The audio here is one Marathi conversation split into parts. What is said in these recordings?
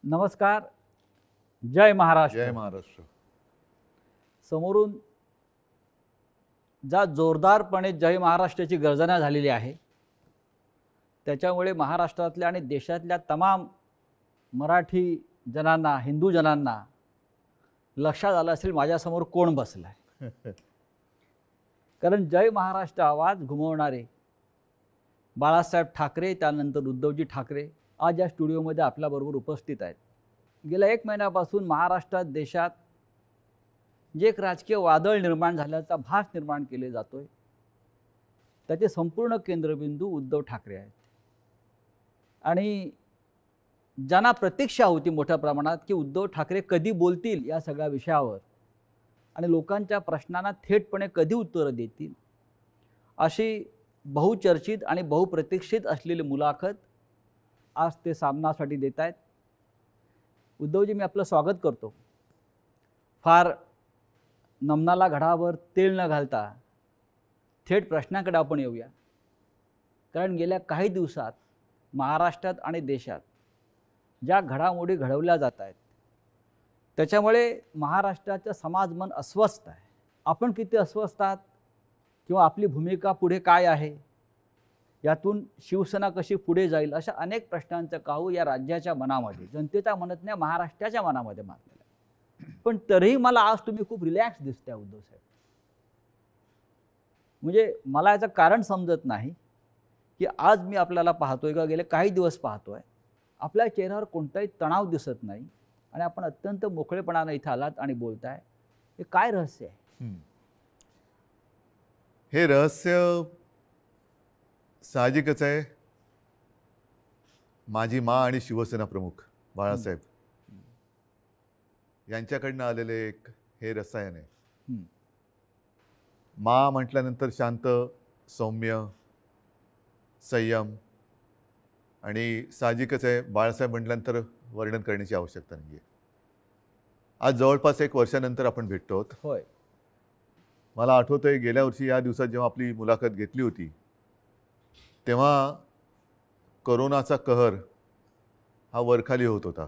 नमस्कार. जय महाराष्ट्र. जय महाराष्ट्र. समोरून ज्या जोरदारपणे जय महाराष्ट्राची गर्जना झालेली आहे, त्याच्यामुळे महाराष्ट्रातल्या आणि देशातल्या तमाम मराठी जनांना, हिंदू जनांना लक्षात आलं असेल माझ्यासमोर कोण बसला आहे. कारण जय महाराष्ट्र आवाज घुमवणारे बाळासाहेब ठाकरे, त्यानंतर उद्धवजी ठाकरे आज या स्टुडिओमध्ये आपल्याबरोबर उपस्थित आहेत. गेल्या 1 महिन्यापासून महाराष्ट्रात, देशात जे एक राजकीय वादळ निर्माण झाल्याचा भास निर्माण केले जातोय, त्याचे संपूर्ण केंद्रबिंदू उद्धव ठाकरे आहेत. आणि ज्यांना प्रतीक्षा होती मोठ्या प्रमाणात की उद्धव ठाकरे कधी बोलतील या सगळ्या विषयावर आणि लोकांच्या प्रश्नांना थेटपणे कधी उत्तरं देतील, अशी बहुचर्चित आणि बहुप्रतीक्षित असलेली मुलाखत आज ते सामनासाठी देत आहेत. उद्धवजी, मी आपलं स्वागत करतो. फार नमनाला घडावर तेल न घालता थेट प्रश्नाकडे आपण येऊया. कारण गेल्या काही दिवसात महाराष्ट्रात आणि देशात ज्या घडामोडी घडवल्या जात आहेत, त्याच्यामुळे महाराष्ट्राचं समाजमन अस्वस्थ आहे. आपण किती अस्वस्थ आहात किंवा आपली भूमिका पुढे काय आहे, यातून शिवसेना कशी पुढे जाईल, अशा अनेक प्रश्नांचं काहू या राज्याच्या मनामध्ये, जनतेच्या मनात नाही, महाराष्ट्राच्या मनामध्ये मारलेलं आहे. पण तरीही मला आज तुम्ही खूप रिलॅक्स दिसताय उद्धव साहेब. म्हणजे मला याचं कारण समजत नाही की आज मी आपल्याला पाहतोय किंवा गेले काही दिवस पाहतोय, आपल्या चेहऱ्यावर कोणताही तणाव दिसत नाही आणि आपण अत्यंत मोकळेपणाने इथं आलात आणि बोलताय. हे काय रहस्य आहे? हे रहस्य साहजिकच आहे. माझी माँ आणि शिवसेना प्रमुख बाळासाहेब यांच्याकडनं आलेले एक हे रसायन आहे. माँ म्हटल्यानंतर शांत, सौम्य, संयम, आणि साहजिकच आहे बाळासाहेब म्हटल्यानंतर वर्णन करण्याची आवश्यकता नाही आहे. आज जवळपास 1 वर्षानंतर आपण भेटतो आहोत. होय. मला आठवतं आहे गेल्या वर्षी या दिवसात जेव्हा आपली मुलाखत घेतली होती, तेव्हा कोरोनाचा कहर हा वरखाली होत होता.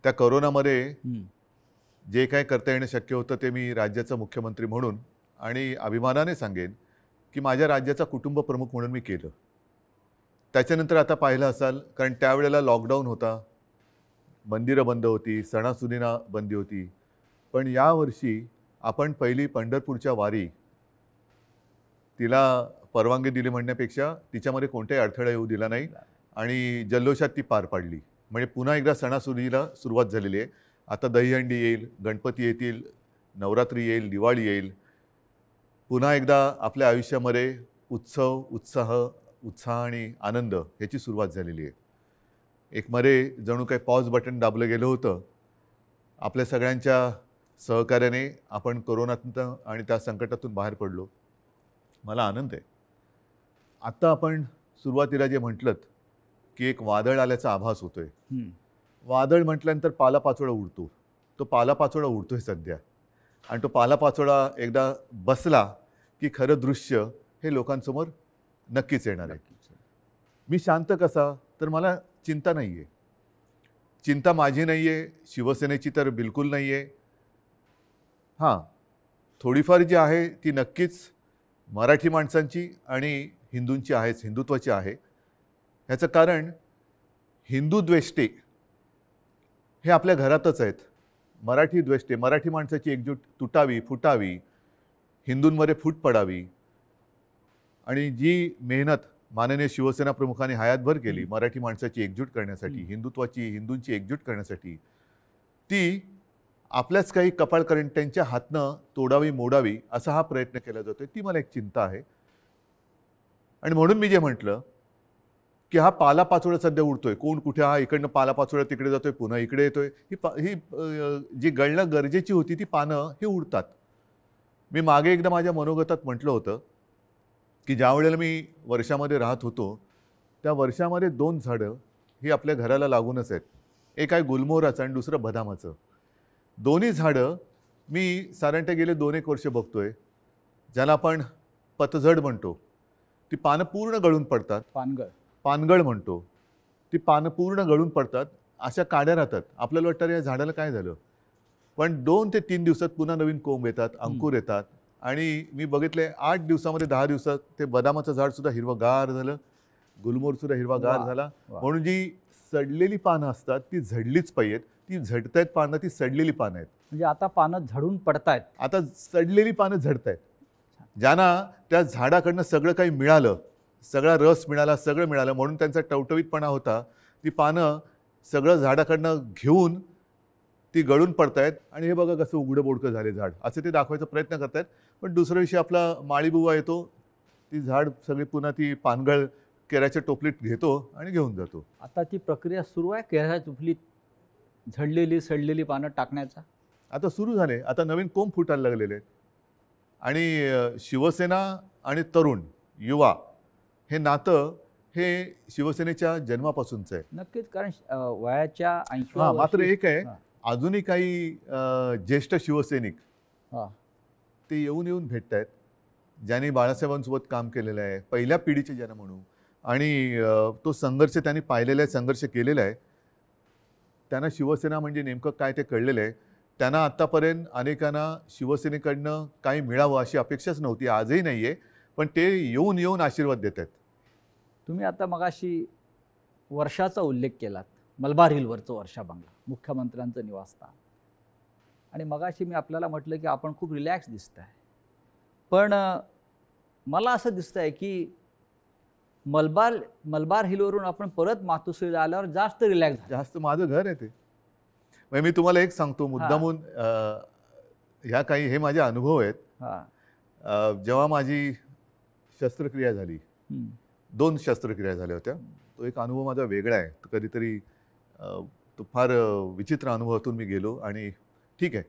त्या कोरोनामध्ये जे काय करता येणं शक्य होतं ते मी राज्याचा मुख्यमंत्री म्हणून आणि अभिमानाने सांगेन की माझ्या राज्याचा कुटुंब प्रमुख म्हणून मी केलं. त्याच्यानंतर आता पाहिलं असाल, कारण त्यावेळेला लॉकडाऊन होता, मंदिरं बंद होती, सणासुदींना बंदी होती. पण यावर्षी आपण पहिली पंढरपूरच्या वारी, तिला परवानगी दिली म्हणण्यापेक्षा तिच्यामध्ये कोणताही अडथळा येऊ दिला नाही आणि जल्लोषात ती पार पाडली. म्हणजे पुन्हा एकदा सणासुदीला सुरुवात झालेली आहे. आता दहीहंडी येईल, गणपती येतील, नवरात्री येईल, दिवाळी येईल. पुन्हा एकदा आपल्या आयुष्यामध्ये उत्सव, उत्साह आणि आनंद याची सुरुवात झालेली आहे. एक मध्ये जणू काही पॉज बटन दाबलं गेलं होतं. आपल्या सगळ्यांच्या सहकार्याने आपण कोरोनातून आणि त्या संकटातून बाहेर पडलो. मला आनंद आहे. आत्ता आपण सुरुवातीला जे म्हटलं की एक वादळ आल्याचा आभास होतोय. वादळ म्हटल्यानंतर पालापाचोळा उडतो. तो पालापाचोळा उडतोय सध्या, आणि तो पालापाचोळा एकदा बसला की खरं दृश्य हे लोकांसमोर नक्कीच येणार आहे. मी शांत कसा, तर मला चिंता नाही आहे. चिंता माझी नाही आहे, शिवसेनेची तर बिलकुल नाही आहे. हां, थोडीफार जी आहे ती नक्कीच मराठी माणसांची आणि हिंदूंची आहेच, हिंदुत्वाची आहे. ह्याचं कारण हिंदू द्वेष्टे हे आपल्या घरातच आहेत. मराठी द्वेष्टे, मराठी माणसाची एकजूट तुटावी, फुटावी, हिंदूंमध्ये फूट पडावी, आणि जी मेहनत माननीय शिवसेना प्रमुखांनी हयातभर केली मराठी माणसाची एकजूट करण्यासाठी, हिंदुत्वाची, हिंदूंची एकजूट करण्यासाठी, ती आपल्याच काही कपाळकरंट्यांच्या हातनं तोडावी, मोडावी असा हा प्रयत्न केला जातोय. ती मला एक चिंता आहे. आणि म्हणून मी जे म्हटलं की हा पालापाचोळा सध्या उडतोय, कोण कुठे, हा इकडनं पालापाचोळा तिकडे जातोय, पुन्हा इकडे येतोय. ही जी गळणं गरजेची होती ती पानं ही उडतात. मी मागे एकदा माझ्या मनोगतात म्हटलं होतं की ज्या वेळेला मी वर्षामध्ये राहत होतो, त्या वर्षामध्ये 2 झाडं ही आपल्या घराला लागूनच आहेत. एक आहे गुलमोहराचं आणि दुसरं बदामाचं. दोन्ही झाडं मी साधारणतः गेले 2-1 वर्ष बघतोय, ज्याला आपण पतझड म्हणतो. ती पानं पूर्ण गळून पडतात. पानगळ पानगळ म्हणतो. ती पानं पूर्ण गळून पडतात अशा काड्या राहतात. आपल्याला वाटतं अरे या झाडाला काय झालं, पण 2 ते 3 दिवसात पुन्हा नवीन कोंब येतात, अंकुर येतात. आणि मी बघितले 8 दिवसामध्ये 10 दिवसात ते बदामाचं झाड सुद्धा हिरवंगार झालं, गुलमोहर सुद्धा हिरवागार वा, झाला. वा. म्हणून जी सडलेली पानं असतात ती झडलीच पाहिजेत. ती झडतायत पानं, ती सडलेली पानं आहेत. म्हणजे आता पानं झडून पडतायत. आता सडलेली पानं झडतायत. ज्यांना त्या झाडाकडनं सगळं काही मिळालं, सगळा रस मिळाला, सगळं मिळालं म्हणून त्यांचा टवटवीतपणा होता, ती पानं सगळं झाडाकडनं घेऊन ती गळून पडतायत. आणि हे बघा कसं उघडं बोडकं झाले झाड, असं ते दाखवायचा प्रयत्न करतायत. पण दुसऱ्या दिवशी आपला माळीबुवा येतो, ती झाड सगळी पुन्हा ती पानगळ केळ्याच्या टोपलीत घेतो आणि घेऊन जातो. आता ती प्रक्रिया सुरू आहे केळ्याच्या टोपलीत झडलेली सडलेली पानं टाकण्याचा. आता सुरू झाले, आता नवीन कोंब फुटायला लागलेले आहेत. आणि शिवसेना आणि तरुण युवा हे नातं हे शिवसेनेच्या जन्मापासूनचं आहे. नक्कीच, कारण वयाच्या 80 हां, मात्र एक आहे, हां. अजूनही काही ज्येष्ठ शिवसैनिक हां. ते येऊन भेटत आहेत, ज्यांनी बाळासाहेबांसोबत काम केलेलं आहे, पहिल्या पिढीचे ज्यांना म्हणू. आणि तो संघर्ष त्यांनी पाहिलेला आहे, संघर्ष केलेला आहे. त्यांना शिवसेना म्हणजे नेमकं काय ते कळलेलं आहे. त्यांना आत्तापर्यंत अनेकांना शिवसेनेकडनं काही मिळावं अशी अपेक्षाच नव्हती, आजही नाही आहे. पण ते येऊन आशीर्वाद देत आहेत. तुम्ही आता मगाशी वर्षाचा उल्लेख केलात, मलबार हिलवरचं वर्षा बंगला, मुख्यमंत्र्यांचं निवासस्थान. आणि मगाशी मी आपल्याला म्हटलं की आपण खूप रिलॅक्स दिसत आहे. पण मला असं दिसतं आहे की मलबार हिलवरून आपण परत मातोश्रीला आल्यावर जास्त रिलॅक्स झालं. जास्त माझं घर आहे ते. म्हणजे मी तुम्हाला एक सांगतो मुद्दामून, ह्या काही हे माझे अनुभव आहेत. हां. जेव्हा माझी शस्त्रक्रिया झाली, हं. 2 शस्त्रक्रिया झाल्या होत्या. तो एक अनुभव माझा वेगळा आहे. तो कधीतरी तो फार विचित्र अनुभवातून मी गेलो आणि ठीक आहे.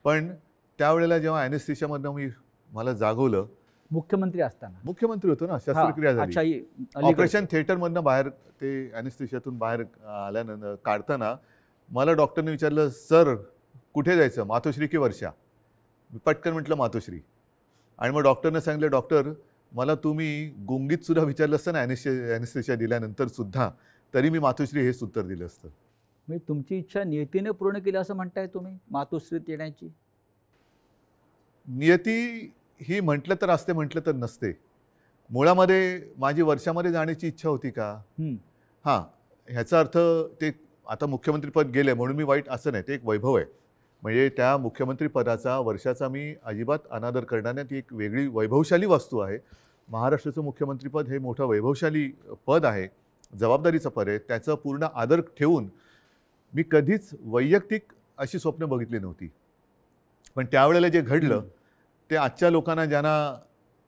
पण त्यावेळेला जेव्हा ॲनेस्थेशियामधनं मला जागवलं, मुख्यमंत्री असताना. मुख्यमंत्री होतो ना, शस्त्रक्रिया हां, अच्छा, झाली. अलीकडे. ऑपरेशन थिएटरमधनं बाहेर ते ॲनेस्थेशियातून बाहेर आल्यानंतर काढताना मला डॉक्टरने विचारलं, सर कुठे जायचं, मातोश्री की वर्षा? मी पटकन म्हटलं मातोश्री. आणि मग डॉक्टरने सांगितलं, डॉक्टर मला तुम्ही गुंगीत सुद्धा विचारलं असतं ना ॲनेस्थेशिया दिल्यानंतर सुद्धा, तरी मी मातोश्री हेच उत्तर दिलं असतं. म्हणजे तुमची इच्छा नियतीने पूर्ण केली असं म्हणताय तुम्ही मातोश्रीत येण्याची? नियती ही म्हटलं तर असते, म्हटलं तर नसते. मुळामध्ये माझी वर्षामध्ये जाण्याची इच्छा होती का? हां, ह्याचा अर्थ ते आता मुख्यमंत्रीपद गेले म्हणून मी वाईट असं नाही, ते एक वैभव आहे. म्हणजे त्या मुख्यमंत्रीपदाचा वर्षाचा मी अजिबात अनादर करणार नाही. ती एक वेगळी वैभवशाली वस्तू आहे. महाराष्ट्राचं मुख्यमंत्रीपद हे मोठं वैभवशाली पद आहे, जबाबदारीचं पद आहे. त्याचं पूर्ण आदर ठेवून मी कधीच वैयक्तिक अशी स्वप्न बघितली नव्हती. पण त्यावेळेला जे घडलं ते आजच्या लोकांना, ज्यांना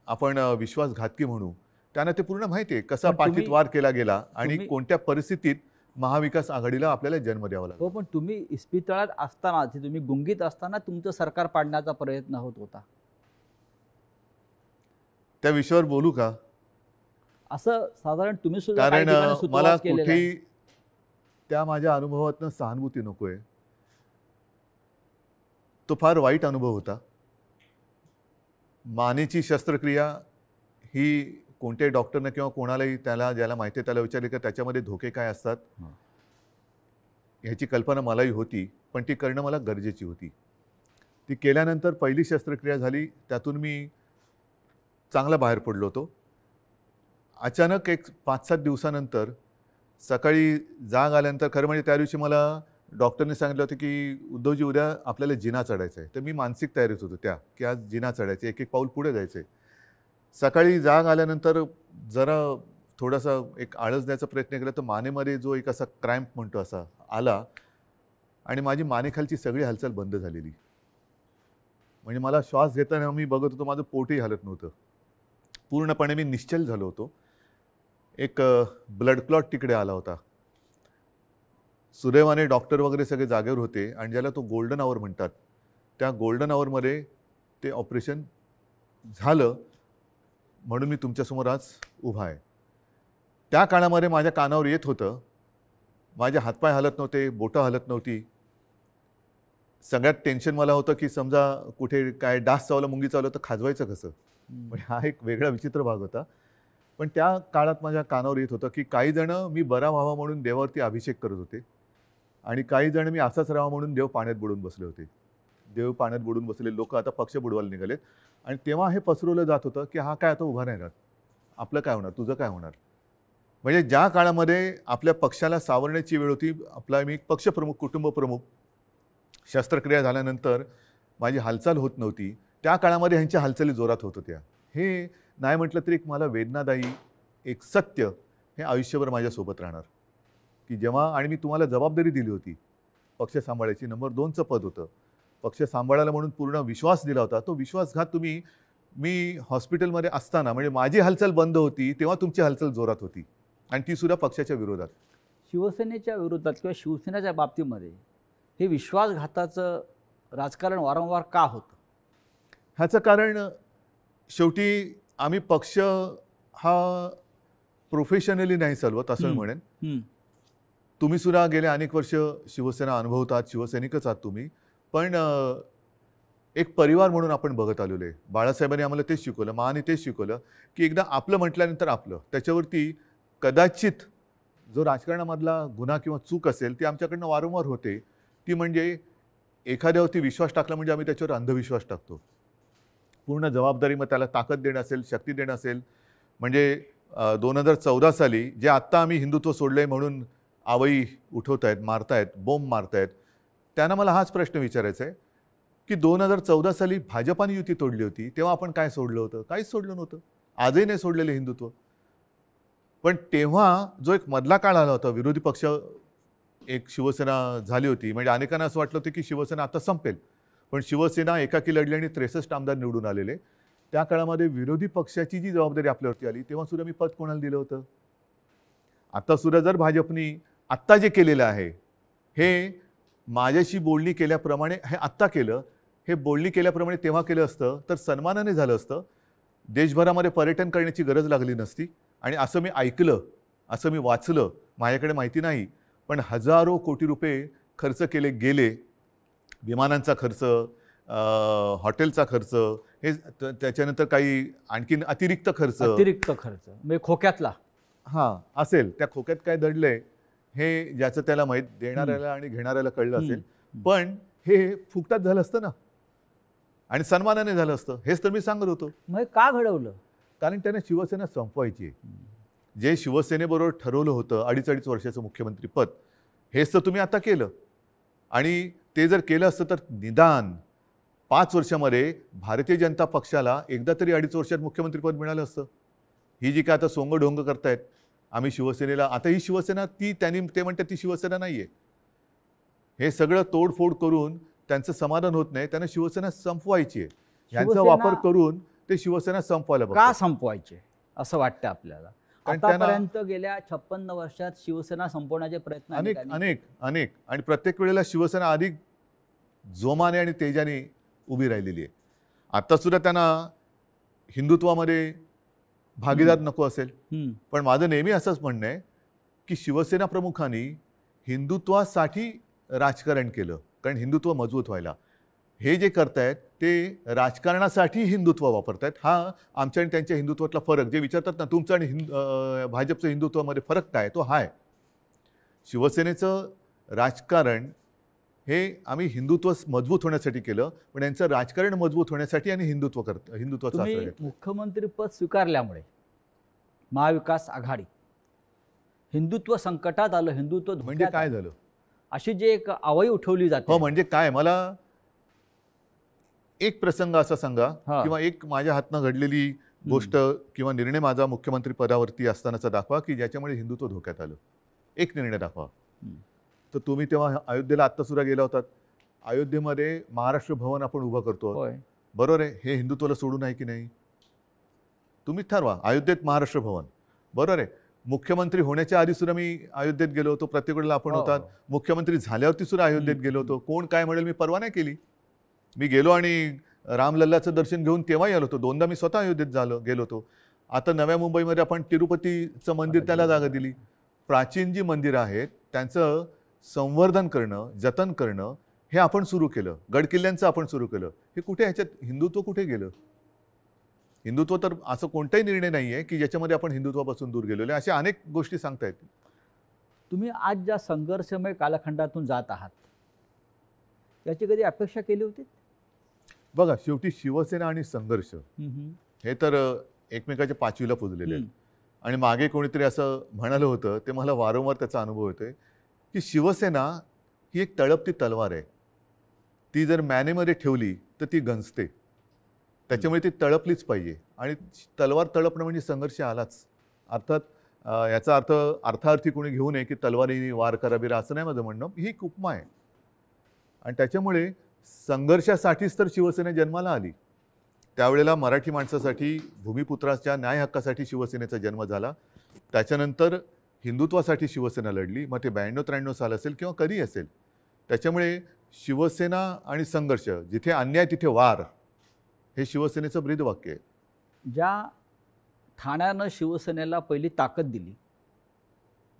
आपण विश्वासघातकी म्हणू, त्यांना ते पूर्ण माहिती आहे कसा पण पाठीत वार केला गेला आणि तुम्ही- कोणत्या परिस्थितीत महाविकास आघाडीला आपल्याला जन्म द्यावा लागला. हो, पण तुम्ही इस्पितळात असताना, तुम्ही गुंगीत असताना तुमचं सरकार पाडण्याचा प्रयत्न होत होता. त्या विषयावर बोलू का? असं साधारण तुम्ही सुद्धा काही कारण ठिकाणी मला सुतवास केलेला आहे. कुठेही त्या माझ्या अनुभवातनं सहानुभूती नको आहे. तो फार वाईट अनुभव होता. मानेची शस्त्रक्रिया ही कोणत्याही डॉक्टरनं किंवा कोणालाही ज्याला माहिती आहे त्याला विचारले का त्याच्यामध्ये धोके काय असतात, ह्याची कल्पना मलाही होती. पण ती करणं मला गरजेची होती. ती केल्यानंतर पहिली शस्त्रक्रिया झाली, त्यातून मी चांगला बाहेर पडलो होतो. अचानक एक 5-7 दिवसानंतर सकाळी जाग आल्यानंतर, खरं म्हणजे त्या दिवशी मला डॉक्टरने सांगितलं होतं की उद्धवजी उद्या आपल्याला जिना चढायचं आहे. तर मी मानसिक तयारीत होतो की आज जिना चढायचं, एक पाऊल पुढे जायचं आहे. सकाळी जाग आल्यानंतर जरा थोडासा एक आळस द्यायचा प्रयत्न केला, तर मानेमध्ये जो एक असा क्रॅम्प म्हणतो असा आला आणि माझी मानेखालची सगळी हालचाल बंद झालेली. म्हणजे मला श्वास घेताना मी बघत होतो, माझं पोटही हलत नव्हतं. पूर्णपणे मी निश्चल झालो होतो. एक ब्लड क्लॉट तिकडे आला होता. सुदैवाने डॉक्टर वगैरे सगळे जागेवर होते आणि ज्याला तो गोल्डन आवर म्हणतात, त्या गोल्डन आवरमध्ये ते ऑपरेशन झालं. म्हणून मी तुमच्यासमोर आज उभा आहे. त्या काळामध्ये माझ्या कानावर येत होतं, माझे हातपाय हलत नव्हते, बोटं हलत नव्हती. सगळ्यात टेन्शन मला होतं की समजा कुठे काय डास चावला, मुंगी चावलं तर खाजवायचं कसं. म्हणजे हा एक वेगळा विचित्र भाग होता. पण त्या काळात माझ्या कानावर येत होतं की काही जण मी बरा व्हावा म्हणून देवावरती अभिषेक करत होते. आणि काही जण मी असाच राहावा म्हणून देव पाण्यात बुडून बसले होते. देव पाण्यात बुडून बसलेले लोक आता पक्ष बुडवायला निघालेत. आणि तेव्हा हे पसरवलं जात होतं की हा काय आता उभा नाही राहत, आपलं काय होणार, तुझं काय होणार. म्हणजे ज्या काळामध्ये आपल्या पक्षाला सावरण्याची वेळ होती, आपला मी पक्षप्रमुख, कुटुंबप्रमुख, शस्त्रक्रिया झाल्यानंतर माझी हालचाल होत नव्हती, त्या काळामध्ये ह्यांच्या हालचाली जोरात होत होत्या. हे नाही म्हटलं तरी एक मला वेदनादायी एक सत्य हे आयुष्यभर माझ्यासोबत राहणार, की जेव्हा आणि मी तुम्हाला जबाबदारी दिली होती पक्ष सांभाळायची, नंबर 2चं पद होतं, पक्ष सांभाळायला म्हणून पूर्ण विश्वास दिला होता. तो विश्वासघात तुम्ही, मी हॉस्पिटलमध्ये असताना म्हणजे माझी हालचाल बंद होती तेव्हा तुमची हालचाल जोरात होती, आणि ती सुद्धा पक्षाच्या विरोधात. शिवसेनेच्या विरोधात किंवा शिवसेनेच्या बाबतीमध्ये हे विश्वासघाताचं राजकारण वारंवार का होतं? ह्याचं कारण शेवटी आम्ही पक्ष हा प्रोफेशनली नाही चालवत असं मी म्हणेन. तुम्ही सुद्धा गेले अनेक वर्ष शिवसेना अनुभवतात, शिवसैनिकच आहात तुम्ही, पण एक परिवार म्हणून आपण बघत आलेलो आहे. बाळासाहेबांनी आम्हाला तेच शिकवलं, माने तेच शिकवलं की एकदा आपलं म्हटल्यानंतर आपलं, त्याच्यावरती कदाचित जो राजकारणामधला गुन्हा किंवा चूक असेल ती आमच्याकडनं वारंवार होते, ती म्हणजे एखाद्यावरती विश्वास टाकला म्हणजे आम्ही त्याच्यावर अंधविश्वास टाकतो. पूर्ण जबाबदारी, मग त्याला ताकद देणं असेल, शक्ती देणं असेल. म्हणजे 2014 साली जे आत्ता आम्ही हिंदुत्व सोडलंय म्हणून आवई उठवत आहेत, मारतायत, बोंब मारतायत, त्यांना मला हाच प्रश्न विचारायचा आहे की 2014 साली भाजपाने युती तोडली होती तेव्हा आपण काय सोडलं होतं? काहीच सोडलं नव्हतं. आजही नाही सोडलेलं हिंदुत्व. पण तेव्हा जो एक मधला काळ आला होता, विरोधी पक्ष एक शिवसेना झाली होती, म्हणजे अनेकांना असं वाटलं होतं की शिवसेना आता संपेल, पण शिवसेना एकाकी लढली आणि 63 आमदार निवडून आलेले. त्या काळामध्ये विरोधी पक्षाची जी जबाबदारी आपल्यावरती आली तेव्हा सुद्धा मी पद कोणाला दिलं होतं? आता सुद्धा जर भाजपनी आत्ता जे केलेलं आहे हे माझ्याशी बोलणी केल्याप्रमाणे हे आत्ता केलं, हे बोलणी केल्याप्रमाणे तेव्हा केलं असतं तर सन्मानाने झालं असतं. देशभरामध्ये पर्यटन करण्याची गरज लागली नसती. आणि असं मी ऐकलं, असं मी वाचलं, माझ्याकडे माहिती नाही, पण हजारो कोटी रुपये खर्च केले गेले. विमानांचा खर्च, हॉटेलचा खर्च, हे त्याच्यानंतर काही आणखीन अतिरिक्त खर्च म्हणजे खोक्यातला असेल. त्या खोक्यात काय दडलंय हे ज्याचं त्याला माहीत, देणाऱ्याला आणि घेणाऱ्याला कळलं असेल. पण हे फुकटात झालं असतं ना, आणि सन्मानाने झालं असतं. हेच तर मी सांगत होतो. मग का घडवलं? कारण त्यांना शिवसेना संपवायची आहे. जे शिवसेनेबरोबर ठरवलं होतं 2.5 वर्षाचं मुख्यमंत्रीपद, हेच तर तुम्ही आता केलं. आणि ते जर केलं असतं तर निदान 5 वर्षामध्ये भारतीय जनता पक्षाला एकदा तरी 2.5 वर्षात मुख्यमंत्रीपद मिळालं असतं. ही जी काय आता सोंगढोंग करतायत आम्ही शिवसेनेला, आता ही शिवसेना ते म्हणतात ती शिवसेना नाही आहे. हे सगळं तोडफोड करून त्यांचं समाधान होत नाही. त्यांना शिवसेना संपवायची आहे. यांचा वापर करून ते शिवसेना संपवायला बघतात. का संपवायचे असं वाटतं आपल्याला? आतापर्यंत गेल्या 56 वर्षात शिवसेना संपवण्याचे प्रयत्न अनेक आणि प्रत्येक वेळेला शिवसेना अधिक जोमाने आणि तेजाने उभी राहिलेली आहे. आता सुद्धा त्यांना हिंदुत्वामध्ये भागीदार नको असेल, पण माझं नेहमी असंच म्हणणं आहे की शिवसेना प्रमुखांनी हिंदुत्वासाठी राजकारण केलं, कारण हिंदुत्व मजबूत व्हायला. हे जे करतायत ते राजकारणासाठी हिंदुत्व वापरतायत. हा आमच्या आणि त्यांच्या हिंदुत्वातला फरक, जे विचारतात ना तुमचं आणि भाजपचं हिंदुत्वामध्ये फरक काय, तो हा आहे. शिवसेनेचं राजकारण हे आम्ही हिंदुत्व मजबूत होण्यासाठी केलं, पण यांचं राजकारण मजबूत होण्यासाठी आणि हिंदुत्वाचा आश्रय घेतला. मुख्यमंत्रीपद स्वीकारल्यामुळे महाविकास आघाडी हिंदुत्व संकटात आलं, हिंदुत्व म्हणजे काय झालं अशी जी एक आवई उठवली जाते. हो, म्हणजे काय, मला एक प्रसंग असा सांगा किंवा एक माझ्या हातनं घडलेली गोष्ट किंवा निर्णय माझा मुख्यमंत्री पदावरती असतानाचा दाखवा की ज्याच्यामुळे हिंदुत्व धोक्यात आलं. एक निर्णय दाखवा. तर तुम्ही तेव्हा अयोध्येला आत्ता सुद्धा गेला होतात. अयोध्येमध्ये महाराष्ट्र भवन आपण उभं करतो, बरोबर आहे. हे हिंदुत्वाला सोडून आहे की नाही? तुम्ही ठरवा. अयोध्येत महाराष्ट्र भवन, बरोबर आहे. मुख्यमंत्री होण्याच्या आधी सुद्धा मी अयोध्येत गेलो होतो, प्रत्येक वेळेला आपण होतात. मुख्यमंत्री झाल्यावरती सुद्धा अयोध्येत गेलो होतो. कोण काय म्हणेल मी परवा नाही केली. मी गेलो आणि रामलल्लाचं दर्शन घेऊन तेव्हाही आलो होतो. 2दा मी स्वतः अयोध्येत गेलो होतो. आता नव्या मुंबईमध्ये आपण तिरुपतीचं मंदिर त्याला जागा दिली. प्राचीन जी मंदिरं आहेत त्यांचं संवर्धन करणं, जतन करणं हे आपण सुरू केलं. गडकिल्ल्यांचं आपण सुरू केलं. हे कुठे, ह्याच्यात हिंदुत्व कुठे गेलं? हिंदुत्व तर असं कोणताही निर्णय नाही आहे की ज्याच्यामध्ये आपण हिंदुत्वापासून दूर गेलेलो आहे. अशा अनेक गोष्टी सांगता येतील. तुम्ही आज ज्या संघर्षमय कालखंडातून जात आहात याची कधी अपेक्षा केली होती? बघा, शेवटी शिवसेना आणि संघर्ष हे तर एकमेकाच्या पाचवीला पुजलेले आहेत. आणि मागे कोणीतरी असं म्हणालं होतं, ते मला वारंवार त्याचा अनुभव येतोय, की शिवसेना ही एक तळपती तलवार आहे. ती जर मॅनेमध्ये ठेवली तर ती गंजते. त्याच्यामुळे ती तळपलीच पाहिजे. आणि तलवार तळपणं म्हणजे संघर्ष आलाच. अर्थात याचा अर्थ अर्थार्थी कोणी घेऊ नये की तलवारीने वार करा बिरा, असं नाही माझं म्हणणं. ही एक उपमा आहे. आणि त्याच्यामुळे संघर्षासाठीच तर शिवसेना जन्माला आली. त्यावेळेला मराठी माणसासाठी, भूमिपुत्राच्या न्याय हक्कासाठी शिवसेनेचा जन्म झाला. त्याच्यानंतर हिंदुत्वासाठी शिवसेना लढली. मग ते 92-93 साल असेल किंवा कधी असेल. त्याच्यामुळे शिवसेना आणि संघर्ष, जिथे अन्याय तिथे वार, हे शिवसेनेचं ब्रीदवाक्य आहे. ज्या ठाण्यानं शिवसेनेला पहिली ताकद दिली,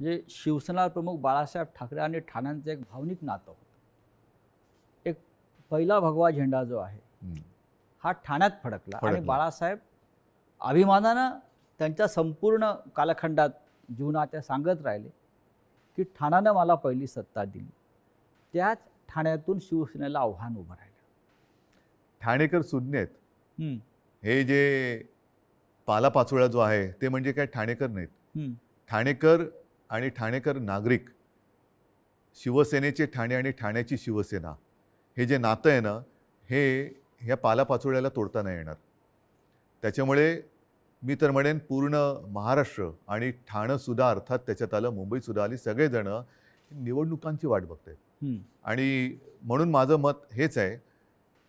म्हणजे शिवसेना प्रमुख बाळासाहेब ठाकरे आणि ठाण्यांचं एक भावनिक नातं होतं. एक पहिला भगवा झेंडा जो आहे हा ठाण्यात फडकला आणि बाळासाहेब अभिमानानं त्यांच्या संपूर्ण कालखंडात जीवनात त्या सांगत राहिले की ठाण्यानं मला पहिली सत्ता दिली. त्याच ठाण्यातून शिवसेनेला आव्हान उभं राहिलं. ठाणेकर सुज्ञ आहेत. हे जे पालापाचोळा जो आहे ते म्हणजे काय ठाणेकर नाहीत. ठाणेकर आणि ठाणेकर नागरिक, शिवसेनेचे ठाणे आणि ठाण्याची शिवसेना, हे जे नातं आहे ना, हे ह्या पालापाचोळ्याला तोडता नाही येणार. त्याच्यामुळे मी तर म्हणेन पूर्ण महाराष्ट्र आणि ठाणंसुद्धा, अर्थात त्याच्यात आलं मुंबईसुद्धा आली, सगळेजण निवडणुकांची वाट बघतायत. आणि म्हणून माझं मत हेच आहे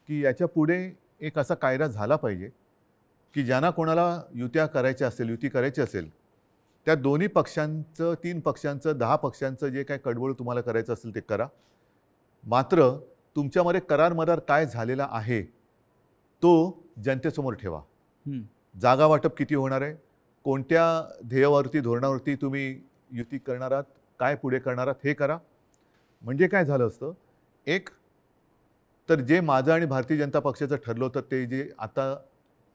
की याच्या पुढे एक असा कायदा झाला पाहिजे की ज्यांना कोणाला युती करायची असेल त्या दोन्ही पक्षांचं, 3 पक्षांचं, 10 पक्षांचं जे काय कडवळ तुम्हाला करायचं असेल ते करा. मात्र तुमच्यामध्ये करार मदार काय झालेला आहे तो जनतेसमोर ठेवा. जागा वाटप किती होणार आहे, कोणत्या ध्येयावरती, धोरणावरती तुम्ही युती करणार आहात, काय पुढे करणार आहात, हे करा. म्हणजे काय झालं असतं, एक तर जे माझं आणि भारतीय जनता पक्षाचं ठरलं होतं ते जे आता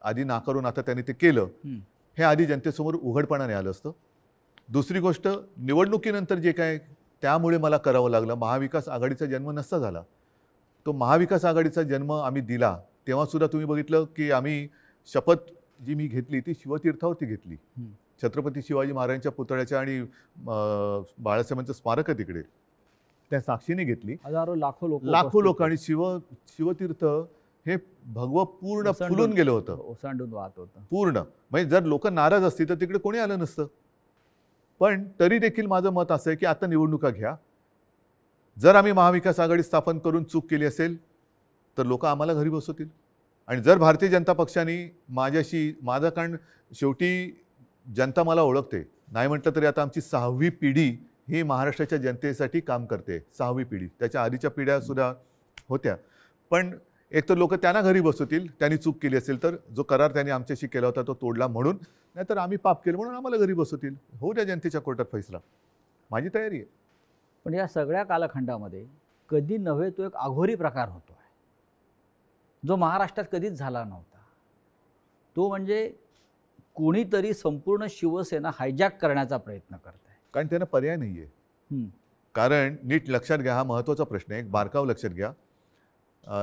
आधी नाकारून आता त्यांनी ते केलं, हे आधी जनतेसमोर उघडपणाने आलं असतं. दुसरी गोष्ट, निवडणुकीनंतर जे काय त्यामुळे मला करावं लागलं, महाविकास आघाडीचा जन्म नसता झाला. तो महाविकास आघाडीचा जन्म आम्ही दिला तेव्हासुद्धा तुम्ही बघितलं की आम्ही शपथ जी मी घेतली ती शिवतीर्थावरती घेतली. छत्रपती शिवाजी महाराजांच्या पुतळ्याच्या आणि बाळासाहेबांचं स्मारक आहे तिकडे, त्या साक्षीने घेतली. हजारो लाखो लोक आणि शिवतीर्थ हे भगवं पूर्ण फुलून गेलं होतं, ओसांडून वाहत होतं पूर्ण. म्हणजे जर लोक नाराज असतील तर तिकडे कोणी आलं नसतं. पण तरी देखील माझं मत असं आहे की आता निवडणुका घ्या. जर आम्ही महाविकास आघाडी स्थापन करून चूक केली असेल तर लोक आम्हाला घरी बसवतील. आणि जर भारतीय जनता पक्षाने माझं, कारण शेवटी जनता मला ओळखते, नाही म्हटलं तरी आता आमची 6वी पिढी ही महाराष्ट्राच्या जनतेसाठी काम करते. 6वी पिढी, त्याच्या आधीच्या पिढ्यासुद्धा होत्या. पण एक तर लोक त्यांना घरी बसवतील त्यांनी चूक केली असेल तर, जो करार त्यांनी आमच्याशी केला होता तो तोडला म्हणून, नाहीतर आम्ही पाप केलं म्हणून आम्हाला घरी बसवतील. होऊ द्या जनतेच्या कोर्टात फैसला, माझी तयारी आहे. पण या सगळ्या कालखंडामध्ये कधी नव्हे तो एक आघोरी प्रकार होतो आहे जो महाराष्ट्रात कधीच झाला नव्हता. तो म्हणजे कोणीतरी संपूर्ण शिवसेना हायजॅक करण्याचा प्रयत्न करत आहे. कारण त्यांना पर्याय नाही आहे. कारण नीट लक्षात घ्या, हा महत्त्वाचा प्रश्न आहे, एक बारकाव लक्षात घ्या.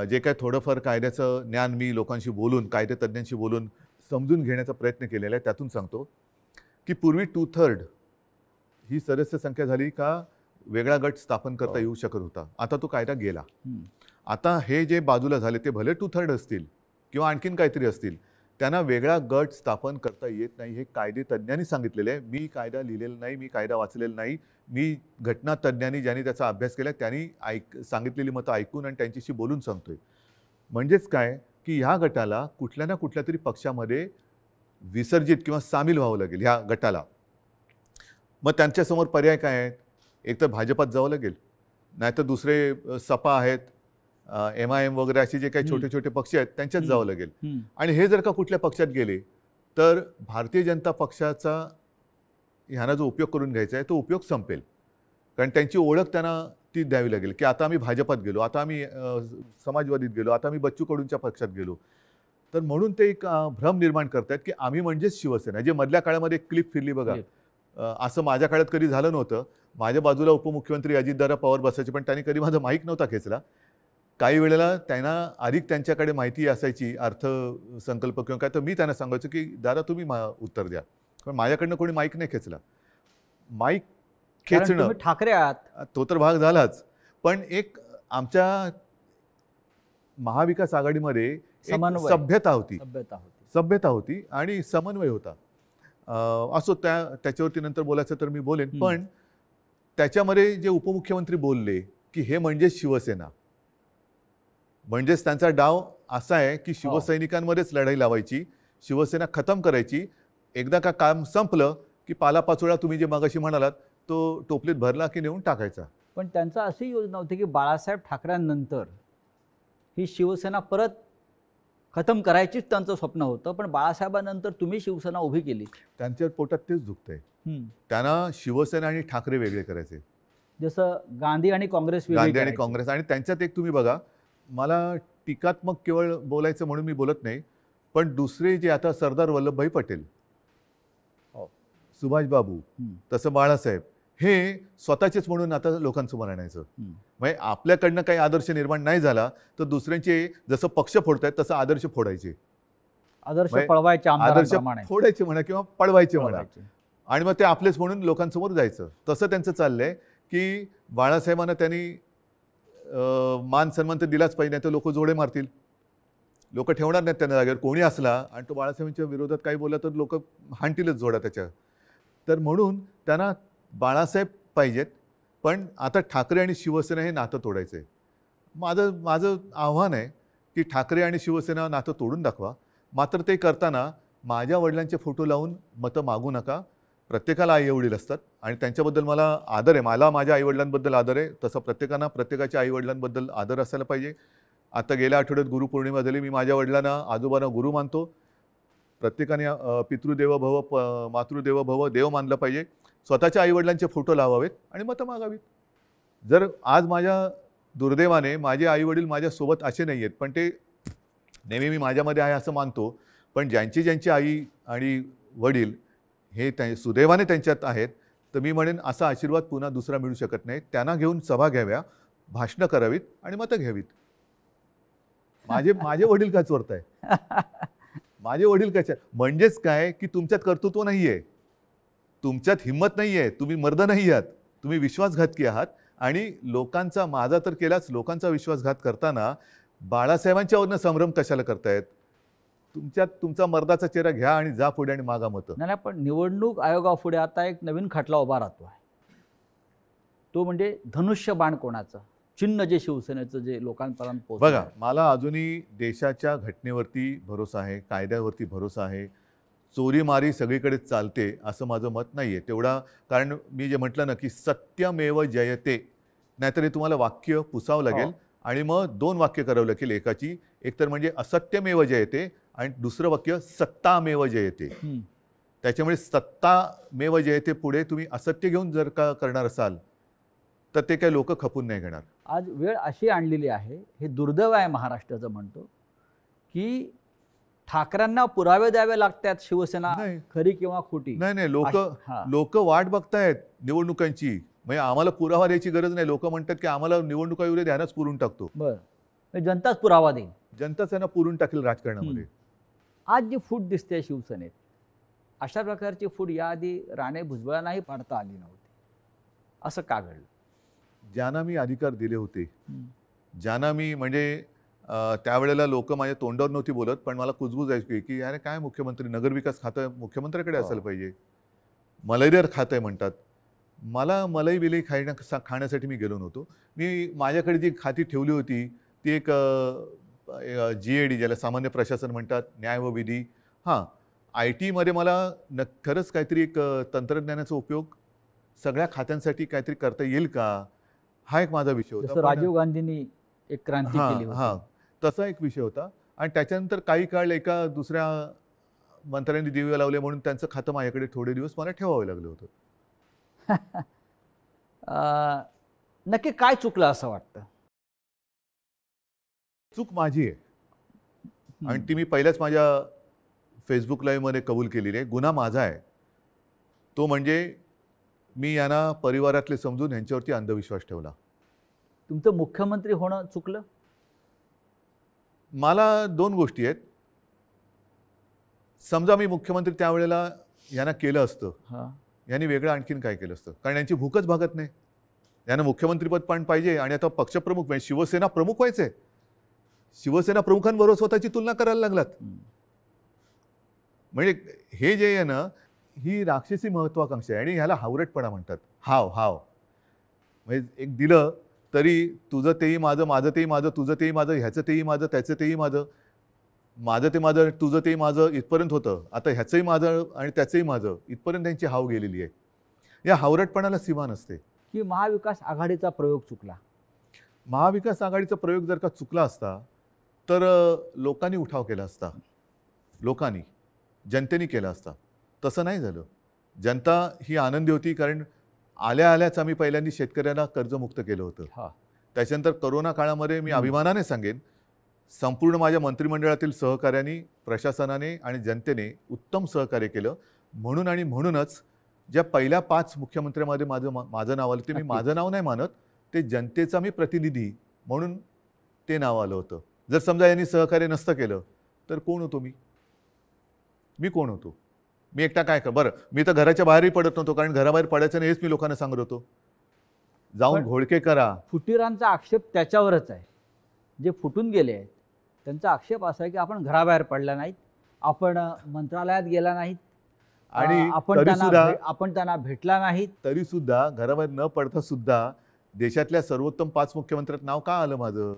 जे काय थोडंफार कायद्याचं ज्ञान मी लोकांशी बोलून, कायदेतज्ञांशी बोलून समजून घेण्याचा प्रयत्न केलेला आहे, त्यातून सांगतो की पूर्वी 2/3 ही सदस्य संख्या झाली का वेगळा गट स्थापन करता येऊ शकत होता. आता तो कायदा गेला. आता हे जे बाजूला झाले ते भले 2/3 असतील किंवा आणखीन काहीतरी असतील, त्यांना वेगळा गट स्थापन करता येत नाही. हे कायदेतज्ञांनी सांगितलेलं आहे. मी कायदा लिहिलेला नाही, मी कायदा वाचलेला नाही. मी घटनातज्ञांनी ज्यांनी त्याचा अभ्यास केला त्यांनी सांगितलेली मतं ऐकून आणि त्यांच्याशी बोलून सांगतोय. म्हणजेच काय की ह्या गटाला कुठल्या ना कुठल्या तरी पक्षामध्ये विसर्जित किंवा सामील व्हावं लागेल ह्या गटाला. मग त्यांच्यासमोर पर्याय काय आहेत, एक तर भाजपात जावं लागेल, नाहीतर दुसरे सपा आहेत, MIM वगैरे असे जे काही छोटे छोटे पक्ष आहेत त्यांच्यात जावं लागेल. आणि हे जर का कुठल्या पक्षात गेले तर भारतीय जनता पक्षाचा ह्यांना जो उपयोग करून घ्यायचा आहे तो उपयोग संपेल. कारण त्यांची ओळख त्यांना ती द्यावी लागेल की आता आम्ही भाजपात गेलो, आता आम्ही समाजवादीत गेलो, आता आम्ही बच्चू कडूंच्या पक्षात गेलो. तर म्हणून ते एक भ्रम निर्माण करतात की आम्ही म्हणजेच शिवसेना. जे मधल्या काळामध्ये एक क्लिप फिरली बघा, असं माझ्या काळात कधी झालं नव्हतं. माझ्या बाजूला उपमुख्यमंत्री अजितदादा पवार बसायचे, पण त्यांनी कधी माझा माईक नव्हता खेचला. काही वेळेला त्यांना अधिक त्यांच्याकडे माहिती असायची, अर्थसंकल्प किंवा काय, तर मी त्यांना सांगायचो की दादा तुम्ही उत्तर द्या. पण माझ्याकडनं कोणी माईक नाही खेचला. माईक कारण खेचणं तुम्ही ठाकरे आहात. तो तर भाग झालाच, पण एक आमच्या महाविकास आघाडीमध्ये एक समन्वय. सभ्यता होती, सभ्यता होती. सभ्यता होती आणि समन्वय होता. असो, त्याच्यावरती नंतर बोलायचं तर मी बोलेन. पण त्याच्यामध्ये जे उपमुख्यमंत्री बोलले की हे म्हणजे शिवसेना, म्हणजेच त्यांचा डाव असा आहे की शिवसैनिकांमध्येच लढाई लावायची, शिवसेना खतम करायची. एकदा का काम संपलं की पालापाचोळा तुम्ही जे मगाशी म्हणालात तो टोपलीत भरला की नेऊन टाकायचा. पण त्यांचा अशी योजना होती की बाळासाहेब ठाकरेंनंतर ही शिवसेना परत खतम करायचीच त्यांचं स्वप्न होतं. पण बाळासाहेबांनंतर तुम्ही शिवसेना उभी केली. त्यांच्या पोटात तेच दुखतंय. त्यांना शिवसेना आणि ठाकरे वेगळे करायचे, जसं गांधी आणि काँग्रेस वेगळी गांधी आणि करायची. काँग्रेस. आणि त्यांच्यात एक तुम्ही बघा, मला टीकात्मक केवळ बोलायचं म्हणून मी बोलत नाही, पण दुसरे जे आता सरदार वल्लभभाई पटेल, सुभाषबाबू, तसं बाळासाहेब, हे स्वतःचेच म्हणून आता लोकांसमोर आणायचं. म्हणजे आपल्याकडनं काही आदर्श निर्माण नाही झाला तर दुसऱ्यांचे जसं पक्ष फोडतायत तसं आदर्श फोडायचे, आदर्श म्हणजे पळवायचे, आदर्श आमदारांप्रमाणे फोडायचे म्हणा किंवा पळवायचे म्हणा, पळवायचे. आणि मग ते आपलेच म्हणून लोकांसमोर जायचं. तसं त्यांचं चाललंय की बाळासाहेबांना त्यांनी मान सन्मान तर दिलाच पाहिजे, नाही तर लोक जोडे मारतील, लोक ठेवणार नाहीत त्यांना जागेवर. कोणी असला आणि तो बाळासाहेबांच्या विरोधात काही बोलला तर लोक हाणतीलच जोडा त्याच्या. तर म्हणून त्यांना बाळासाहेब पाहिजेत, पण आता ठाकरे आणि शिवसेना हे नातं तोडायचं आहे. माझं आव्हान आहे की ठाकरे आणि शिवसेना नातं तोडून दाखवा. मात्र ते करताना माझ्या वडिलांचे फोटो लावून मतं मागू नका. प्रत्येकाला आईवडील असतात आणि त्यांच्याबद्दल मला आदर आहे. मला माझ्या आईवडिलांबद्दल आदर आहे, तसं प्रत्येकांना प्रत्येकाच्या आईवडिलांबद्दल आदर असायला पाहिजे. आता गेल्या आठवड्यात गुरुपौर्णिमा झाली. मी माझ्या वडिलांना, आजोबांना गुरु मानतो. प्रत्येकाने पितृदेव भव मातृदेव भव देव मानलं पाहिजे. स्वतःच्या आईवडिलांचे फोटो लावावेत आणि मतं मागावीत. जर आज माझ्या दुर्दैवाने माझे आईवडील माझ्यासोबत असे नाही आहेत, पण ते नेहमी मी माझ्यामध्ये आहे असं मानतो, पण ज्यांची आई आणि वडील हे सुदैवाने त्यांच्यात आहेत, तर मी म्हणेन असा आशीर्वाद पुन्हा दुसरा मिळू शकत नाही. त्यांना घेऊन सभा घ्याव्या, भाषणं करावीत आणि मतं घ्यावीत. माझे वडील काय चोरताय? माझे वडील कशा? म्हणजेच काय की तुमच्यात कर्तृत्व नाही आहे, तुमच्यात हिंमत नाही आहे, तुम्ही मर्द नाही आहात, तुम्ही विश्वासघातकी आहात. आणि लोकांचा, माझा तर केलाच, लोकांचा विश्वासघात करताना बाळासाहेबांच्यावरनं संभ्रम कशाला करतायत? तुमचा मर्दाचा चेहरा घ्या आणि जा पुढे आणि मागा मतं. नाही, पण निवडणूक आयोगापुढे आता एक नवीन खटला उभा राहतो आहे. तो म्हणजे धनुष्यबाण कोणाचं चिन्ह, जे शिवसेनेचं जे लोकांपर्यंत पोहोचलं. बघा, मला अजूनही देशाच्या घटनेवरती भरोसा आहे, कायद्यावरती भरोसा आहे. चोरीमारी सगळीकडे चालते असं माझं मत नाही आहे तेवढा. कारण मी जे म्हटलं ना की सत्यमेव जयते, नाहीतरी तुम्हाला वाक्य पुसावं लागेल आणि मग दोन वाक्य करावं लागेल एकाची. एक तर म्हणजे असत्यमेव जयते आणि दुसरं वाक्य सत्तामेव जयते. त्याच्यामुळे सत्तामेव जयते पुढे तुम्ही असत्य घेऊन जर का करणार असाल तर ते काही लोक खपून नाही घेणार. आज वेळ अशी आणलेली आहे, हे दुर्दैव आहे महाराष्ट्राचं म्हणतो, की ठाकरेंना पुरावे द्यावे लागतात शिवसेना खरी किंवा खोटी. नाही, लोक वाट बघतायत निवडणुकांची. म्हणजे आम्हाला पुरावा द्यायची गरज नाही. लोक म्हणतात की आम्हाला निवडणुका येऊ दे, ध्यानच पुरून टाकतो. बरं, जनताच पुरावा देईल. जनताच त्यांना पुरून टाकेल राजकारणामध्ये. आज जी फूट दिसते शिवसेनेत, अशा प्रकारची फूट याआधी राणे भुजबळांनाही पाडता आली नव्हती. असं का घडलं? ज्यांना मी अधिकार दिले होते, ज्यांना मी म्हणजे त्यावेळेला लोक माझ्या तोंडावर नव्हती बोलत, पण मला कुजबूज आहे की अरे काय मुख्यमंत्री, नगरविकास खातं मुख्यमंत्र्याकडे असायला पाहिजे, मलईदार खातं आहे म्हणतात. मला मलाई बिलई खाण्यासाठी मी गेलो नव्हतो. मी माझ्याकडे जी खाती ठेवली होती ती एक GAD, ज्याला सामान्य प्रशासन म्हणतात, न्याय व विधी. IT मध्ये मला खरंच काहीतरी एक तंत्रज्ञानाचा उपयोग सगळ्या खात्यांसाठी काहीतरी करता येईल का, हा एक माझा विषय होता. राजीव गांधींनी एक क्रांती केली होती, तसा एक विषय होता. आणि त्याच्यानंतर काही काळ एका दुसऱ्या मंत्र्यांनी दिवे लावले म्हणून त्यांचं खातं माझ्याकडे थोडे दिवस मला ठेवावं लागलं होतं. नक्की काय चुकलं असं वाटतं? चूक माझी आहे आणि ती मी पहिल्याच माझ्या फेसबुक लाईव्हमध्ये कबूल केलेली आहे. गुन्हा माझा आहे. तो म्हणजे मी यांना परिवारातले समजून यांच्यावरती अंधविश्वास ठेवला. तुमचं मुख्यमंत्री होणं चुकलं? मला 2 गोष्टी आहेत. समजा मी मुख्यमंत्री त्यावेळेला यांना केलं असतं, हां. यांनी वेगळं आणखीन काय केलं असतं? कारण यांची भूकच भागत नाही. यांना मुख्यमंत्रीपद पण पाहिजे आणि आता पक्षप्रमुख म्हणजे शिवसेना प्रमुख व्हायचे. शिवसेना प्रमुखांबरोबर स्वतःची तुलना करायला लागलात. म्हणजे हे जे आहे ना, ही राक्षसी महत्वाकांक्षा आहे आणि ह्याला हावरटपणा म्हणतात. हाव म्हणजे एक दिलं तरी तुझं तेही माझं, माझं तेही माझं, तुझं तेही माझं, ह्याचं तेही माझं, त्याचं तेही माझं, माझं ते माझं, तुझं तेही माझं इथपर्यंत होतं. आता ह्याचंही माझं आणि त्याचंही माझं इथपर्यंत त्यांची हाव गेलेली आहे. या हावरटपणाला सीमा नसते. की महाविकास आघाडीचा प्रयोग चुकला? महाविकास आघाडीचा प्रयोग जर का चुकला असता तर लोकांनी उठाव केला असता. लोकांनी, जनतेने केला असता. तसं नाही झालं. जनता ही आनंदी होती कारण आल्याच आम्ही पहिल्यांदा शेतकऱ्यांना कर्जमुक्त केलं होतं. हां. त्याच्यानंतर करोना काळामध्ये मी अभिमानाने सांगेन, संपूर्ण माझ्या मंत्रिमंडळातील सहकाऱ्यांनी, प्रशासनाने आणि जनतेने उत्तम सहकार्य केलं. म्हणून आणि म्हणूनच ज्या पहिल्या 5 मुख्यमंत्र्यांमध्ये माझं नाव आलं, ते मी नक्कीच. माझं नाव नाही मानत, ते जनतेचा मी प्रतिनिधी म्हणून ते नाव आलं होतं. जर समजा यांनी सहकार्य नसतं केलं तर कोण होतो मी? मी कोण होतो? मी एकटा काय कर बरं, मी तर घराच्या बाहेरही पडत नव्हतो कारण घराबाहेर पडायचं नाही हेच मी लोकांना सांगत होतो. जाऊन पण घोळके करा. फुटीरांचा आक्षेप त्याच्यावरच आहे. जे फुटून गेले आहेत त्यांचा आक्षेप असा आहे की आपण घराबाहेर पडला नाहीत, आपण मंत्रालयात गेला नाहीत, आणि आपण त्यांना भेटला नाहीत. तरी सुद्धा घराबाहेर न पडता सुद्धा देशातल्या सर्वोत्तम 5 मुख्यमंत्र्यात नाव का आलं माझं?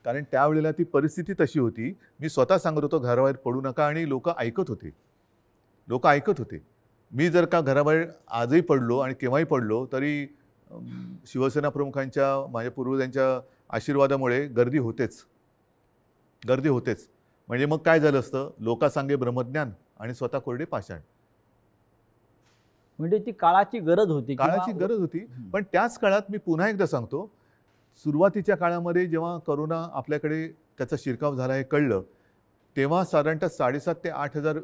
कारण त्यावेळेला ती परिस्थिती तशी होती. मी स्वतः सांगत होतो घराबाहेर पडू नका आणि लोक ऐकत होते. मी जर का घराबाहेर आजही पडलो आणि केव्हाही पडलो तरी शिवसेना प्रमुखांच्या, माझ्या पूर्वजांच्या आशीर्वादामुळे गर्दी होतेच. म्हणजे मग काय झालं असतं? लोकांसांगे ब्रह्मज्ञान आणि स्वतः कोरडे पाषाण. म्हणजे ती काळाची गरज होती. काळाची गरज होती. पण त्याच काळात मी पुन्हा एकदा सांगतो, सुरुवातीच्या काळामध्ये जेव्हा करोना आपल्याकडे त्याचा शिरकाव झाला हे कळलं, तेव्हा साधारणतः 7,500 ते 8,000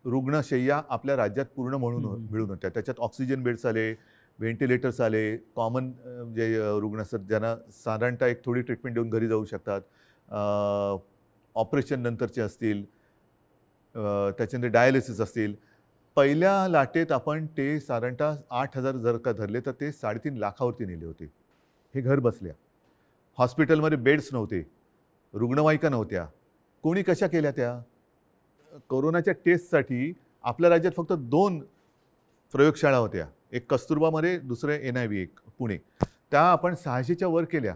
रुग्णशय्या आपल्या राज्यात पूर्ण मिळून होत्या. त्याच्यात ऑक्सिजन बेड्स आले, व्हेंटिलेटर्स आले, कॉमन जे रुग्ण असतात ज्यांना साधारणतः एक थोडी ट्रीटमेंट देऊन घरी जाऊ शकतात, ऑपरेशन नंतरचे असतील, त्याच्यानंतर डायलिसिस असतील. पहिल्या लाटेत आपण ते साधारणतः 8,000 जर का धरले तर ते 3.5 लाखावरती नेले होते. हे घर बसल्या. हॉस्पिटलमध्ये बेड्स नव्हते, रुग्णवाहिका नव्हत्या. कोणी कशा केल्या त्या? कोरोनाच्या टेस्टसाठी आपल्या राज्यात फक्त 2 प्रयोगशाळा होत्या. एक कस्तुरबामध्ये, दुसरे NIV एक पुणे. त्या आपण 600च्या वर केल्या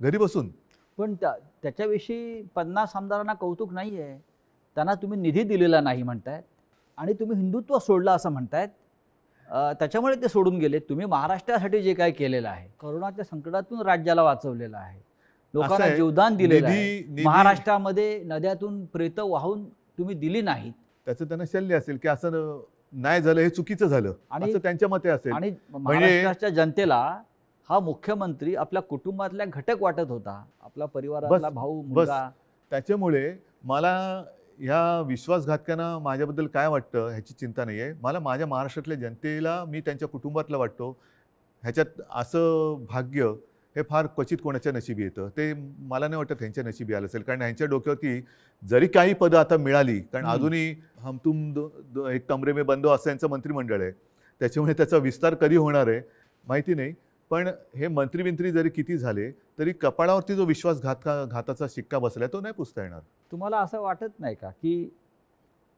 घरी बसून. पण त्याच्याविषयी 50 आमदारांना कौतुक नाही आहे. त्यांना तुम्ही निधी दिलेला नाही म्हणतायत आणि तुम्ही हिंदुत्व सोडलं असं म्हणतायत. त्याच्यामुळे ते सोडून गेले. तुम्ही महाराष्ट्रासाठी जे काही केलेलं आहे, करोनाच्या संकटातून राज्याला वाचवलेलं आहे, लोकांना जीवदान दिलेलं आहे. महाराष्ट्रामध्ये नद्यातून प्रेत वाहून तुम्ही दिली नाहीत. त्याचं त्यांना शल्य असेल की असं नाही झालं, हे चुकीचं झालं असं त्यांच्या मते असेल. आणि महाराष्ट्राच्या जनतेला हा मुख्यमंत्री आपल्या कुटुंबातल्या घटक वाटत होता, आपला परिवारातला भाऊ, मुलगा. त्याच्यामुळे मला ह्या विश्वासघातकांना माझ्याबद्दल काय वाटतं ह्याची चिंता नाही आहे. मला माझ्या महाराष्ट्रातल्या जनतेला, मी त्यांच्या कुटुंबातला वाटतो. ह्याच्यात असं भाग्य हे फार क्वचित कोणाच्या नशिबी येतं. ते मला नाही वाटत ह्यांच्या नशिबी आलं असेल. कारण ह्यांच्या डोक्यावरती जरी काही पदं आता मिळाली, कारण अजूनही हम तुम एक कमरे में बंदो असं यांचं मंत्रिमंडळ आहे, त्याच्यामुळे त्याचा विस्तार कधी होणार आहे माहिती नाही. पण हे मंत्री जरी किती झाले तरी कपाळावरती जो घाताचा शिक्का बसलाय तो नाही पुसता येणार. तुम्हाला असं वाटत नाही का की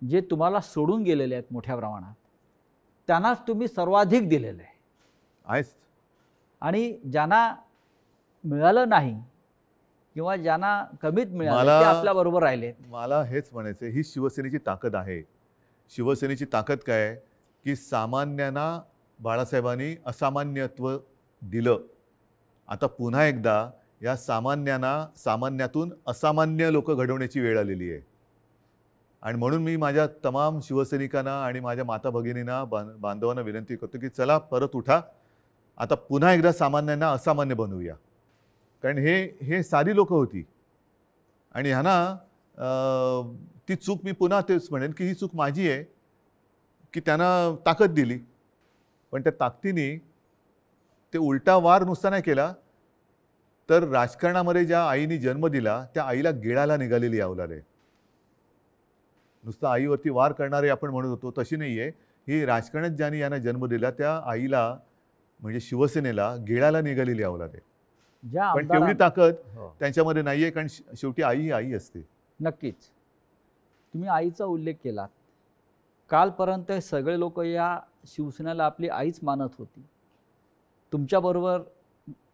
जे तुम्हाला सोडून गेलेले आहेत मोठ्या प्रमाणात त्यांनाच तुम्ही सर्वाधिक दिलेलं आहे आणि ज्यांना मिळालं नाही किंवा ज्यांना कमीत मिळालं ते आपल्या बरोबर राहिले? मला हेच म्हणायचं, ही शिवसेनेची ताकद आहे. शिवसेनेची ताकद काय की सामान्यांना बाळासाहेबांनी असामान्यत्व दिलं. आता पुन्हा एकदा या सामान्यातून असामान्य लोक घडवण्याची वेळ आलेली आहे. आणि म्हणून मी माझ्या तमाम शिवसैनिकांना आणि माझ्या माता भगिनींना, बांधवांना विनंती करतो की चला परत उठा, आता पुन्हा एकदा सामान्यांना असामान्य बनवूया. कारण हे साधी लोक होती आणि ह्यांना ती चूक, मी पुन्हा तेच म्हणेन की ही चूक माझी आहे की त्यांना ताकद दिली. पण त्या ताकदीने ते उलटा वार नुसता नाही केला, तर राजकारणामध्ये ज्या आईने जन्म दिला त्या आईला गिळायला निघालेली अवलाद आहे. नुसतं आईवरती वार करणारे आपण म्हणत होतो तशी नाही आहे. ही राजकारणात ज्यांनी यांना जन्म दिला त्या आईला म्हणजे शिवसेनेला गिळायला निघालेली अवलाद आहे. ज्या पण तेवढी ताकद हो, त्यांच्यामध्ये नाही आहे, कारण शेवटी आई ही आई असते. नक्कीच. तुम्ही आईचा उल्लेख केलात. कालपर्यंत हे सगळे लोक या शिवसेनेला आपली आईच मानत होती. तुमच्याबरोबर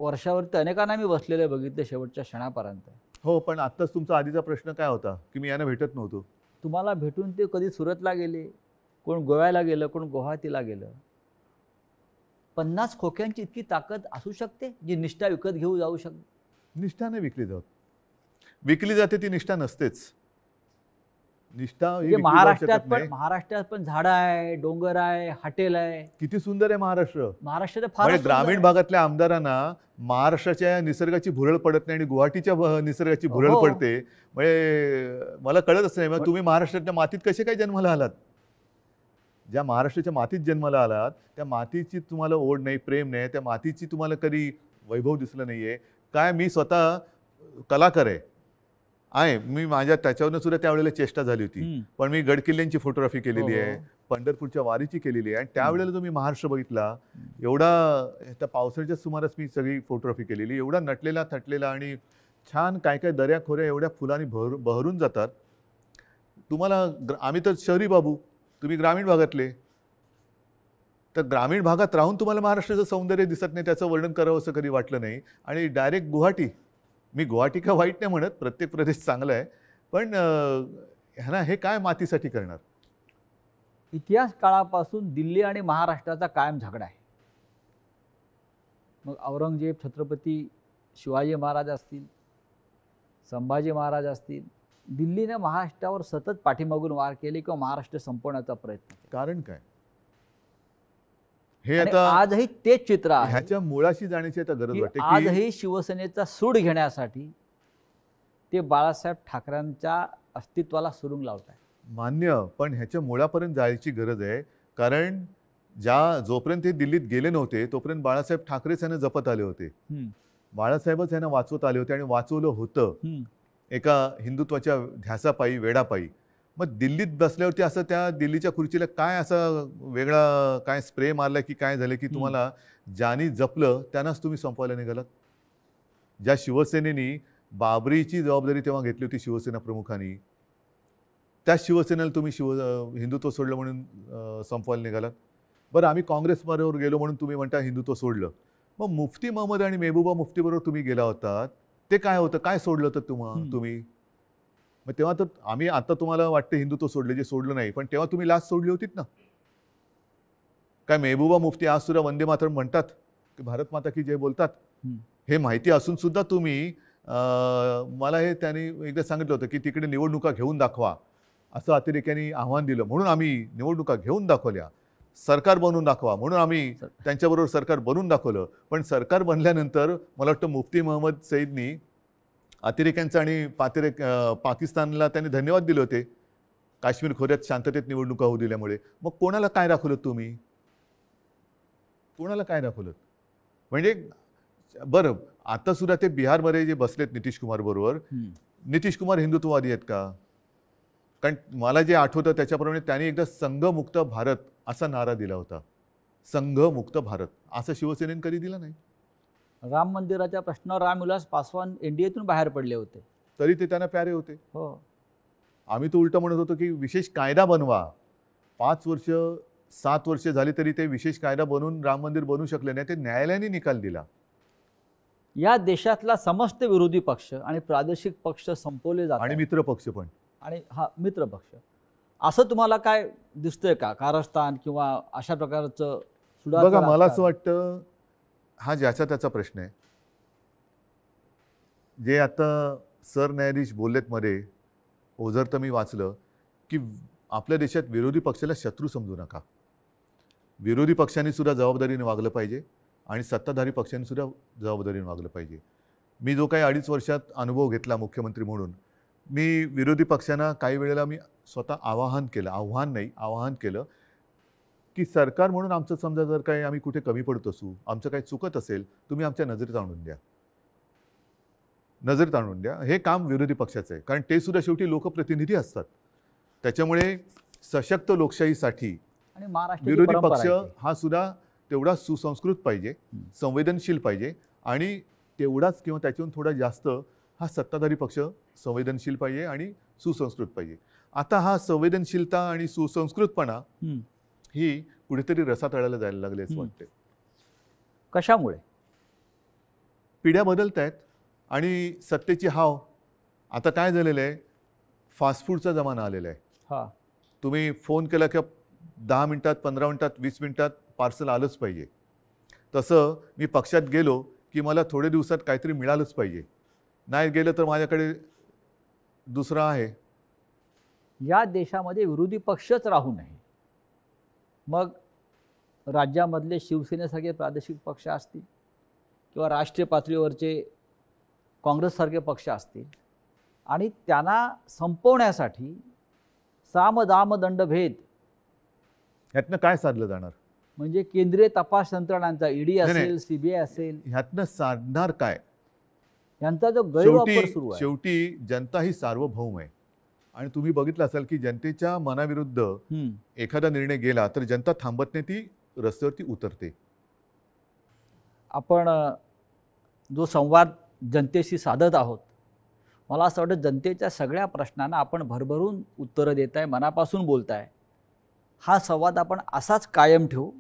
वर्षावरती अनेकांना मी बसलेले बघितले शेवटच्या क्षणापर्यंत. हो, पण आत्ताच तुमचा आधीचा प्रश्न काय होता की मी यांना भेटत नव्हतो. तुम्हाला भेटून ते कधी सुरतला गेले, कोण गोव्याला गेलं, कोण गुवाहाटीला गेलं. 50 खोक्यांची इतकी ताकद असू शकते जी निष्ठा विकत घेऊ जाऊ शकते? निष्ठा नाही विकली जात. विकली जाते ती निष्ठा नसतेच. निष्ठा ही म्हणजे विकली जाऊ महाराष्ट्रात शकत पण नाही. महाराष्ट्रात पण झाडं आहे, डोंगर आहे, हॉटेल आहे. किती सुंदर आहे महाराष्ट्र. महाराष्ट्रात फार म्हणजे ग्रामीण भागातल्या आमदारांना महाराष्ट्राच्या निसर्गाची भुरळ पडत नाही आणि गुवाहाटीच्या निसर्गाची भुरळ हो. पडते. म्हणजे मला कळतच नाही, मग तुम्ही महाराष्ट्राच्या मातीत कसे काय जन्माला आलात? ज्या महाराष्ट्राच्या मातीत जन्माला आलात त्या मातीची तुम्हाला ओढ नाही, प्रेम नाही, त्या मातीची तुम्हाला कधी वैभव दिसलं नाहीये काय? मी स्वतः कलाकार आहे. मी माझ्या त्याच्यावरनं सुद्धा त्यावेळेला चेष्टा झाली होती. पण मी गडकिल्ल्यांची फोटोग्राफी केलेली आहे, पंढरपूरच्या वारीची केलेली आहे. आणि त्यावेळेला तुम्ही महाराष्ट्र बघितला, एवढा त्या पावसाळ्याच्या सुमारास मी सगळी फोटोग्राफी केलेली. एवढा नटलेला थटलेला आणि छान काय काय दऱ्या खोऱ्या एवढ्या फुलांनी बहरून जातात. तुम्हाला आम्ही तर शहरी बाबू, तुम्ही ग्रामीण भागातले. तर ग्रामीण भागात राहून तुम्हाला महाराष्ट्राचं सौंदर्य दिसत नाही, त्याचं वर्णन करावं असं कधी वाटलं नाही. आणि डायरेक्ट गुवाहाटी. मी गुवाहाटी का वाईट नाही म्हणत, प्रत्येक प्रदेश चांगला आहे. पण ह्यांना हे काय मातीसाठी करणार? इतिहास काळापासून दिल्ली आणि महाराष्ट्राचा कायम झगडा आहे. मग औरंगजेब, छत्रपती शिवाजी महाराज असतील, संभाजी महाराज असतील, दिल्लीने महाराष्ट्रावर सतत पाठीमागून वार केले किंवा महाराष्ट्र संपवण्याचा प्रयत्न केला. कारण काय? हे आणि आता आजही तेच चित्र आहे ह्याच्या मुळाशी जाण्याची आता गरज की वाटते की आजही शिवसेनेचा सूड घेण्यासाठी ते बाळासाहेब ठाकरेंच्या अस्तित्वाला सुरुंग लावत आहे. मान्य, पण ह्याच्या मुळापर्यंत जायची गरज आहे. कारण जोपर्यंत ते दिल्लीत गेले नव्हते तोपर्यंत बाळासाहेब ठाकरेच यांना जपत आले होते. बाळासाहेबच यांना वाचवत आले होते आणि वाचवलं होतं एका हिंदुत्वाच्या ध्यासापायी, वेडापायी. मग दिल्लीत बसल्यावरती असं त्या दिल्लीच्या खुर्चीला काय असं वेगळा काय स्प्रे मारला की काय झालं की तुम्हाला ज्यांनी जपलं त्यांनाच तुम्ही संपवायला निघालात? ज्या शिवसेनेनी बाबरीची जबाबदारी तेव्हा घेतली होती शिवसेना प्रमुखांनी, त्या शिवसेनेला तुम्ही हिंदुत्व सोडलं म्हणून संपवायला निघालात. बरं, आम्ही काँग्रेसबरोबर गेलो म्हणून तुम्ही म्हणता हिंदुत्व सोडलं. मग मुफ्ती महमद आणि मेहबूबा मुफ्तीबरोबर तुम्ही गेला होतात, ते काय होतं? काय सोडलं होतं तुम्ही? मग तेव्हा तर आम्ही आता तुम्हाला वाटतं हिंदुत्व सोडले, जे सोडलं नाही, पण तेव्हा तुम्ही लाच सोडली होतीत ना. काय मेहबूबा मुफ्ती आज सुद्धा वंदे मातरम म्हणतात की भारत माता की जय बोलतात? हे माहिती असून सुद्धा तुम्ही मला हे त्यांनी एकदा सांगितलं होतं की तिकडे निवडणुका घेऊन दाखवा असं अतिरेक्यांनी आव्हान दिलं, म्हणून आम्ही निवडणुका घेऊन दाखवल्या. सरकार बनवून दाखवा म्हणून आम्ही त्यांच्याबरोबर सरकार बनवून दाखवलं. पण सरकार बनल्यानंतर मला वाटतं मुफ्ती महमद सईदनी अतिरेक्यांचा आणि पाकिस्तानला त्यांनी धन्यवाद दिले होते काश्मीर खोऱ्यात शांततेत निवडणुका होऊ दिल्यामुळे. मग कोणाला काय दाखवलं तुम्ही? कोणाला काय दाखवलं? म्हणजे बरं, आता सुद्धा ते बिहारमध्ये जे बसलेत नितीश कुमार बरोबर, नितीश कुमार हिंदुत्ववादी आहेत का? कारण मला जे आठवतं त्याच्याप्रमाणे त्यांनी एकदा संघमुक्त भारत असा नारा दिला होता. संघमुक्त भारत असं शिवसेनेने कधी दिला नाही. राम मंदिराच्या प्रश्नावर रामविलास पासवान एनडीएतून बाहेर पडले होते, तरी ते त्यांना प्यारे होते. हो. आम्ही तो उलट म्हणत होतो की विशेष कायदा बनवा. 5 वर्ष 7 वर्ष झाली तरी ते विशेष कायदा बनवून राम मंदिर बनवू शकले नाही. ते न्यायालयाने निकाल दिला. या देशातला समस्त विरोधी पक्ष आणि प्रादेशिक पक्ष संपवले जातात आणि मित्र पक्ष पण. आणि हा मित्र पक्ष असं तुम्हाला काय दिसतंय का? कारस्थान किंवा अशा प्रकारचं सुडाचं बघा, मला राजकारण? असं वाटतं हा ज्याचा त्याचा प्रश्न आहे. जे आता सरन्यायाधीश बोललेत मध्ये, ओझर तर मी वाचलं की आपल्या देशात विरोधी पक्षाला शत्रू समजू नका. विरोधी पक्षांनी सुद्धा जबाबदारीने वागलं पाहिजे आणि सत्ताधारी पक्षांनी सुद्धा जबाबदारीने वागलं पाहिजे. मी जो काही 2.5 वर्षात अनुभव घेतला मुख्यमंत्री म्हणून, मी विरोधी पक्षांना काही वेळेला मी स्वतः आवाहन केलं की सरकार म्हणून आमचं समजा जर काही आम्ही कुठे कमी पडत असू, आमचं काही चुकत असेल, तुम्ही आमच्या नजरेत आणून द्या. नजरेत आणून द्या. हे काम विरोधी पक्षाचं आहे, कारण ते सुद्धा शेवटी लोकप्रतिनिधी असतात. त्याच्यामुळे सशक्त लोकशाहीसाठी आणि महाराष्ट्राची विरोधी परंपरा पक्ष आहे ती. हा सुद्धा तेवढा सुसंस्कृत पाहिजे, संवेदनशील पाहिजे, आणि तेवढाच किंवा त्याच्याहून थोडा जास्त हा सत्ताधारी पक्ष संवेदनशील पाहिजे आणि सुसंस्कृत पाहिजे. आता हा संवेदनशीलता आणि सुसंस्कृतपणा ही कुठेतरी रसातळाला जायला लागले असं वाटते. कशामुळे? पिढ्या बदलत आहेत आणि सत्तेची हाव. आता काय झालेलं आहे, फास्ट फूडचा जमाना आलेला आहे. हां, तुम्ही फोन केला की 10 मिनिटात, 15 मिनिटात, 20 मिनिटात पार्सल आलंच पाहिजे. तसं मी पक्षात गेलो की मला थोडे दिवसात काहीतरी मिळालंच पाहिजे. नाही गेलं तर माझ्याकडे दुसरं आहे. या देशामध्ये विरोधी पक्षच राहू नये. मग राज्यामधले शिवसेनेसारखे प्रादेशिक पक्ष असतील किंवा राष्ट्रीय पातळीवरचे काँग्रेससारखे पक्ष असतील, आणि त्यांना संपवण्यासाठी साम दाम दंडभेद ह्यातनं काय साधलं जाणार? म्हणजे केंद्रीय तपास यंत्रणांचा ईडी नाही. असेल, सीबीआय असेल, ह्यातनं साधणार काय? यांचा जो गैरवापर शेवटी सुरू आहे. शेवटी जनता ही सार्वभौम आहे, आणि तुम्ही बघितलं असाल की जनतेच्या मनाविरुद्ध एखादा निर्णय गेला तर जनता थांबत नाही, ती रस्त्यावरती उतरते. आपण जो संवाद जनतेशी साधत आहोत, मला असं वाटतं जनतेच्या सगळ्या प्रश्नांना आपण भरभरून उत्तरं देताय, मनापासून बोलताय. हा संवाद आपण असाच कायम ठेवू.